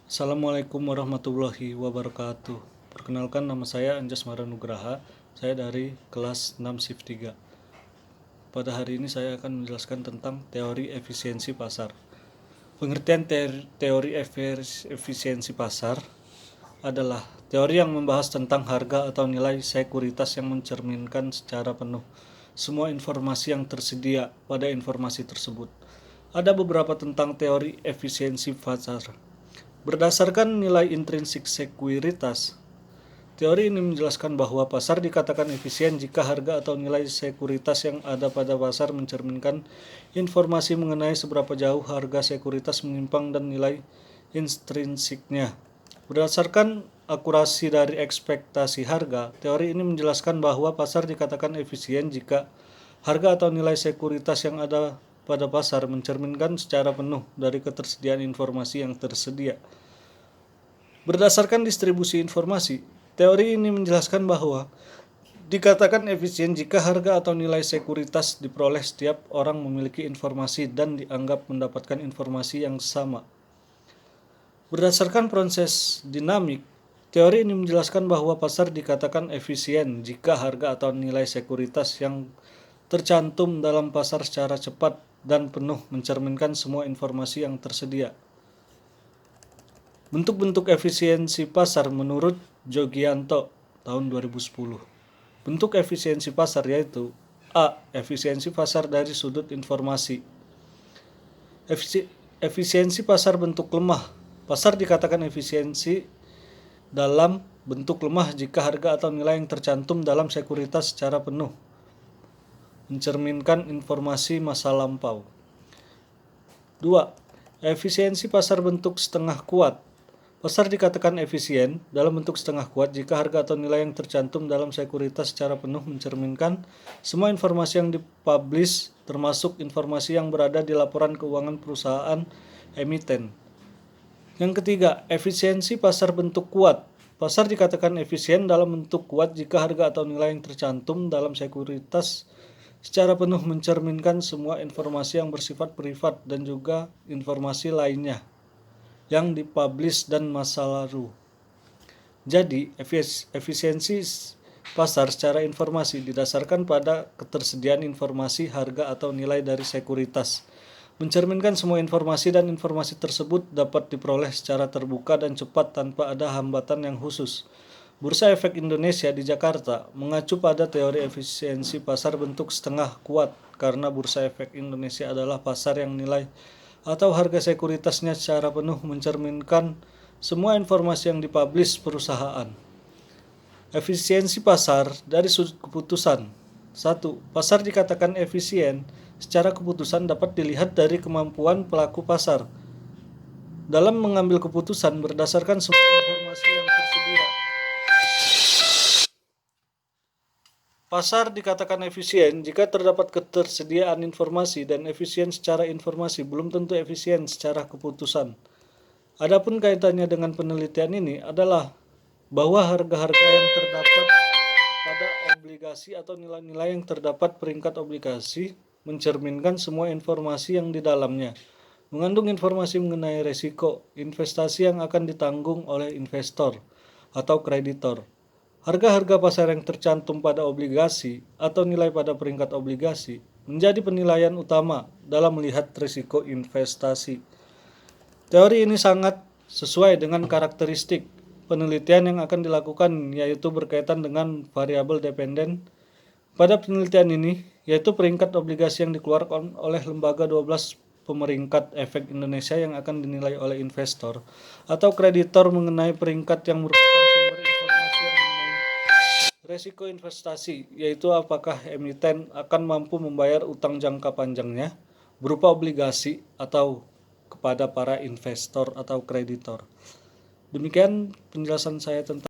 Assalamualaikum warahmatullahi wabarakatuh. Perkenalkan, nama saya Anjas Maranugraha. Saya dari kelas 6 Shift 3. Pada hari ini saya akan menjelaskan tentang teori efisiensi pasar. Pengertian teori efisiensi pasar adalah teori yang membahas tentang harga atau nilai sekuritas yang mencerminkan secara penuh semua informasi yang tersedia pada informasi tersebut. Ada beberapa tentang teori efisiensi pasar. Berdasarkan nilai intrinsik sekuritas, teori ini menjelaskan bahwa pasar dikatakan efisien jika harga atau nilai sekuritas yang ada pada pasar mencerminkan informasi mengenai seberapa jauh harga sekuritas menyimpang dan nilai intrinsiknya. Berdasarkan akurasi dari ekspektasi harga, teori ini menjelaskan bahwa pasar dikatakan efisien jika harga atau nilai sekuritas yang ada pada pasar mencerminkan secara penuh dari ketersediaan informasi yang tersedia. Berdasarkan distribusi informasi, teori ini menjelaskan bahwa dikatakan efisien jika harga atau nilai sekuritas diperoleh setiap orang memiliki informasi dan dianggap mendapatkan informasi yang sama. Berdasarkan proses dinamik, teori ini menjelaskan bahwa pasar dikatakan efisien jika harga atau nilai sekuritas yang tercantum dalam pasar secara cepat dan penuh mencerminkan semua informasi yang tersedia. Bentuk-bentuk efisiensi pasar menurut Jogianto tahun 2010. Bentuk efisiensi pasar yaitu A. Efisiensi pasar dari sudut informasi. Efisiensi pasar bentuk lemah. Pasar dikatakan efisiensi dalam bentuk lemah jika harga atau nilai yang tercantum dalam sekuritas secara penuh mencerminkan informasi masa lampau. 2. Efisiensi pasar bentuk setengah kuat. Pasar dikatakan efisien dalam bentuk setengah kuat jika harga atau nilai yang tercantum dalam sekuritas secara penuh mencerminkan semua informasi yang dipublish, termasuk informasi yang berada di laporan keuangan perusahaan emiten. Yang ketiga, efisiensi pasar bentuk kuat. Pasar dikatakan efisien dalam bentuk kuat jika harga atau nilai yang tercantum dalam sekuritas secara penuh mencerminkan semua informasi yang bersifat privat dan juga informasi lainnya yang dipublish dan masa lalu. Jadi, efisiensi pasar secara informasi didasarkan pada ketersediaan informasi, harga atau nilai dari sekuritas. Mencerminkan semua informasi dan informasi tersebut dapat diperoleh secara terbuka dan cepat tanpa ada hambatan yang khusus. Bursa Efek Indonesia di Jakarta mengacu pada teori efisiensi pasar bentuk setengah kuat karena Bursa Efek Indonesia adalah pasar yang nilai atau harga sekuritasnya secara penuh mencerminkan semua informasi yang dipublish perusahaan. Efisiensi pasar dari sudut keputusan. 1. Pasar dikatakan efisien secara keputusan dapat dilihat dari kemampuan pelaku pasar dalam mengambil keputusan berdasarkan semua informasi yang tersedia. Pasar dikatakan efisien jika terdapat ketersediaan informasi dan efisien secara informasi belum tentu efisien secara keputusan. Adapun kaitannya dengan penelitian ini adalah bahwa harga-harga yang terdapat pada obligasi atau nilai-nilai yang terdapat peringkat obligasi mencerminkan semua informasi yang di dalamnya, mengandung informasi mengenai resiko investasi yang akan ditanggung oleh investor atau kreditor. Harga-harga pasar yang tercantum pada obligasi atau nilai pada peringkat obligasi menjadi penilaian utama dalam melihat risiko investasi. Teori ini sangat sesuai dengan karakteristik penelitian yang akan dilakukan, yaitu berkaitan dengan variabel dependen. Pada penelitian ini, yaitu peringkat obligasi yang dikeluarkan oleh lembaga 12 pemeringkat efek Indonesia yang akan dinilai oleh investor atau kreditor mengenai peringkat yang merupakan sumber informasi yang mengenai resiko investasi, yaitu apakah emiten akan mampu membayar utang jangka panjangnya berupa obligasi atau kepada para investor atau kreditor. Demikian penjelasan saya tentang